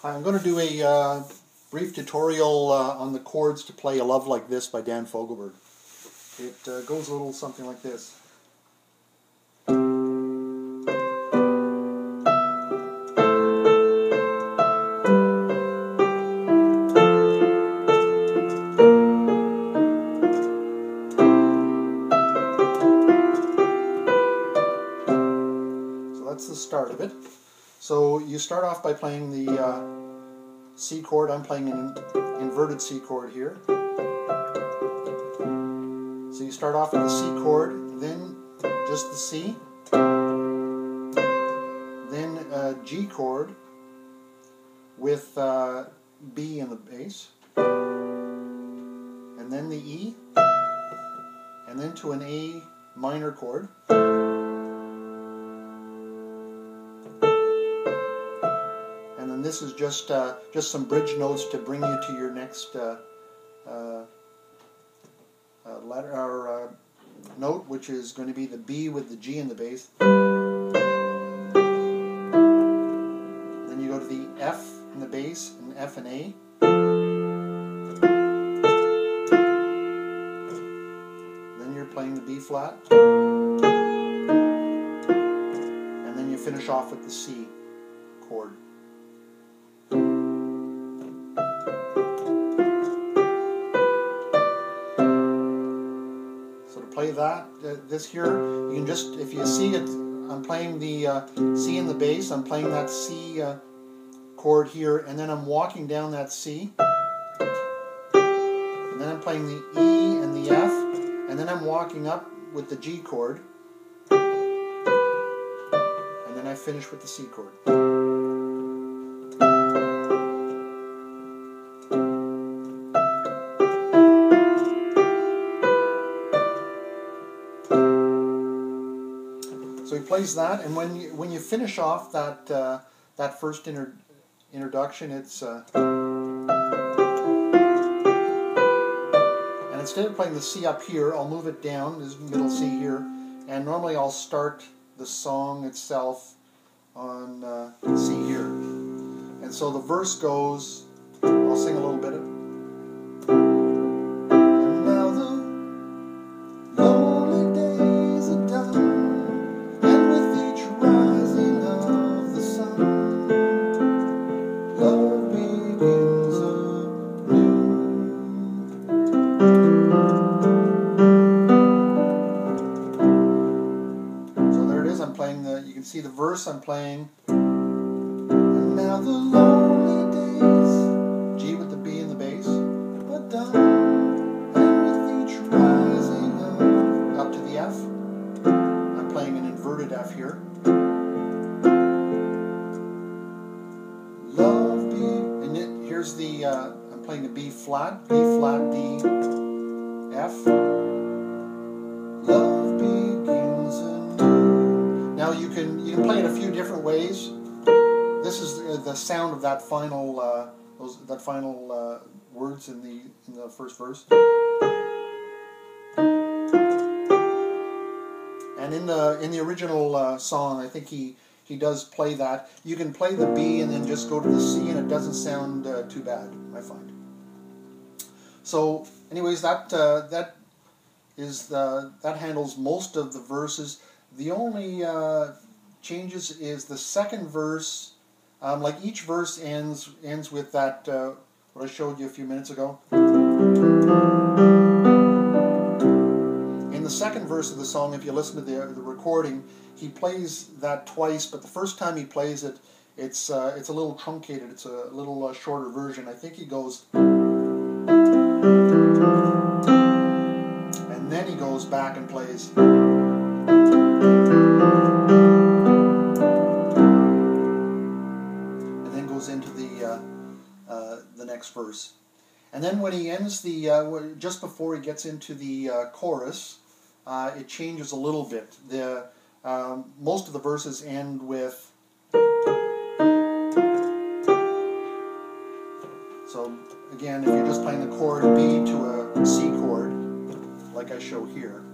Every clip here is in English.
Hi, I'm going to do a brief tutorial on the chords to play A Love Like This by Dan Fogelberg. It goes a little something like this. So that's the start of it. So you start off by playing the C chord. I'm playing an inverted C chord here. So you start off with the C chord, then just the C, then a G chord with B in the bass, and then the E, and then to an A minor chord. And then this is just some bridge notes to bring you to your next letter or note, which is going to be the B with the G in the bass. Then you go to the F in the bass, and F and A. Then you're playing the B flat, and then you finish off with the C chord. Play that, this here, you can just, if you see it, I'm playing the C in the bass, I'm playing that C chord here, and then I'm walking down that C, and then I'm playing the E and the F, and then I'm walking up with the G chord, and then I finish with the C chord. So he plays that, and when you finish off that that first introduction, it's and instead of playing the C up here, I'll move it down. This middle C here, and normally I'll start the song itself on C here. And so the verse goes. I'll sing a little bit of it. You can see the verse I'm playing. And now the lonely days, G with the B in the bass, are done, and with each rising up to the F. I'm playing an inverted F here. Love B, and here's the I'm playing the B flat, D, F. Love begins anew. Now you can play it a few different ways. This is the sound of that final words in the first verse. And in the original song, I think he does play that. You can play the B and then just go to the C, and it doesn't sound too bad, I find. So, anyways, that handles most of the verses. The only changes is the second verse. Like each verse ends with that what I showed you a few minutes ago. In the second verse of the song, if you listen to the recording, he plays that twice, but the first time he plays it, it's a little truncated. It's a little shorter version. I think he goes, and then he goes back and plays. Into the next verse, and then when he ends just before he gets into the chorus, it changes a little bit. Most of the verses end with. So again, if you're just playing the chord B to a C chord, like I show here.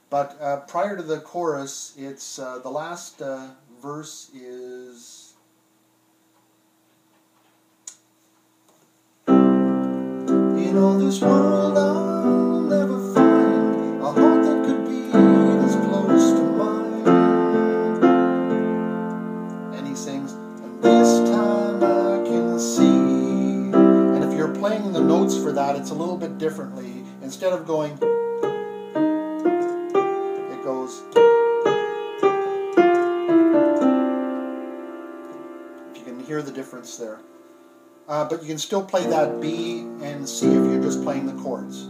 But prior to the chorus, it's the last verse is In all this world I'll never find a heart that could beat as close to mine. And he sings, and this time I can see. And if you're playing the notes for that, it's a little bit differently. Instead of going, it goes. If you can hear the difference there. But you can still play that B and C if you're just playing the chords.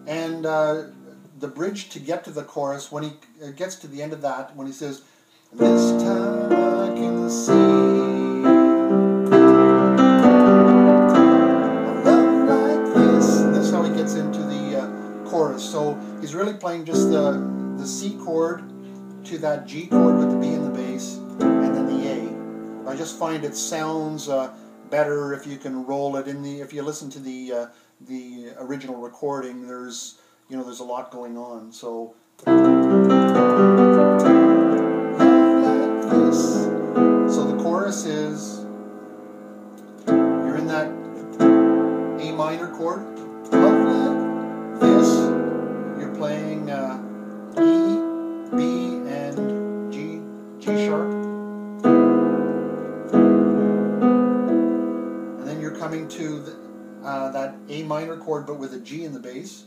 And the bridge to get to the chorus, when he gets to the end of that, when he says, this time I can see a love like this. And this is how he gets into the chorus. So he's really playing just the C chord to that G chord with the B in the bass, and then the A. I just find it sounds better if you can roll it in the. If you listen to the original recording, there's a lot going on. So like this. So the chorus is you're in that A minor chord. Love like this. You're playing E, B, and G sharp. Coming to that A minor chord, but with a G in the bass.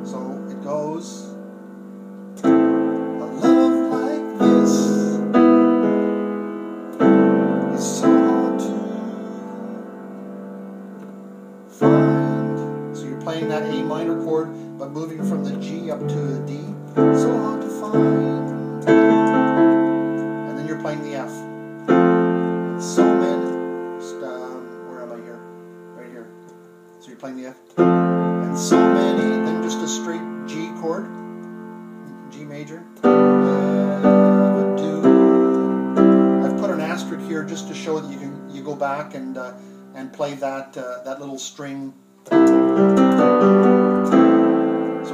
So it goes, a love like this is so hard to find. So you're playing that A minor chord, but moving from the G up to the D. So hard to find. And then you're playing the F. So many, where am I here? Right here. So you're playing the F. And so many, then just a straight G chord, G major. I've put an asterisk here just to show that you go back and play that little string. So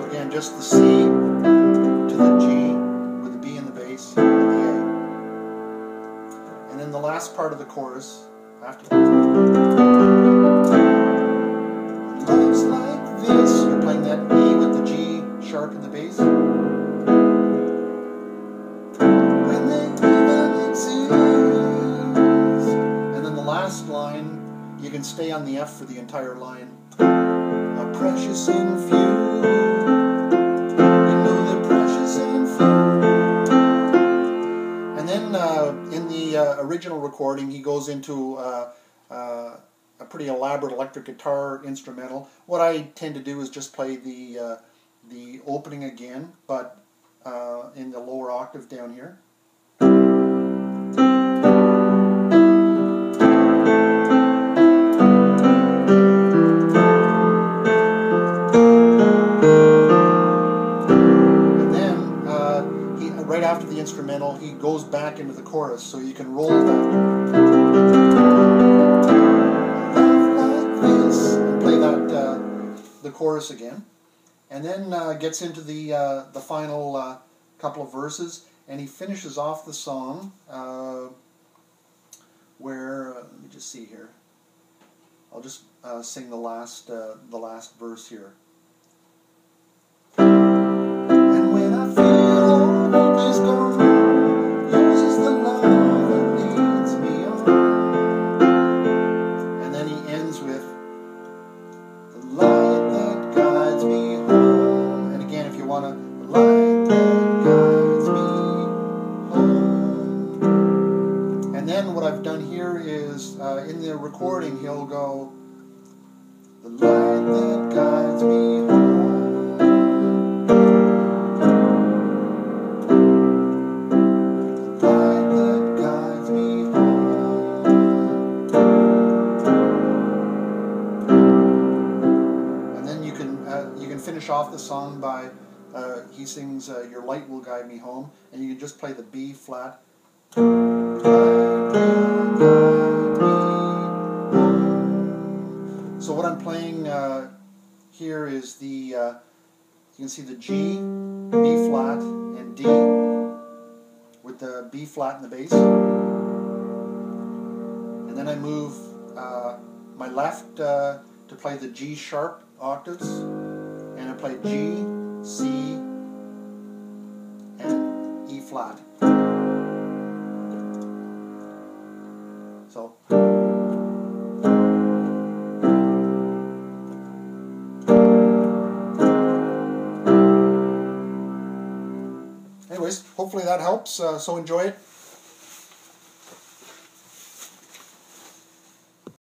again, just the C to the G with the B in the bass and the A. And then the last part of the chorus, after love's like this, you're playing that A with the G sharp in the bass. When they even exist. And then the last line, you can stay on the F for the entire line. A precious and few. You know they're precious and few. And then in the original recording, he goes into a pretty elaborate electric guitar instrumental. What I tend to do is just play the opening again, but in the lower octave down here. Right after the instrumental, he goes back into the chorus, so you can roll that. Like this, and play that the chorus again, and then gets into the final couple of verses, and he finishes off the song where let me just see here. I'll just sing the last verse here. And when I feel hope is gone, yours is the love that leads me on. And then he ends with the light that guides me home. And again, if you want to, the light that guides me home. And then what I've done here is in the recording he'll go, the light that guides me home. Finish off the song by he sings your light will guide me home, and you can just play the B flat. So what I'm playing here is the you can see the G, B flat, and D with the B flat in the bass, and then I move my left to play the G sharp octaves, and I play G, C, and E flat. So. Anyways, hopefully that helps. So enjoy it.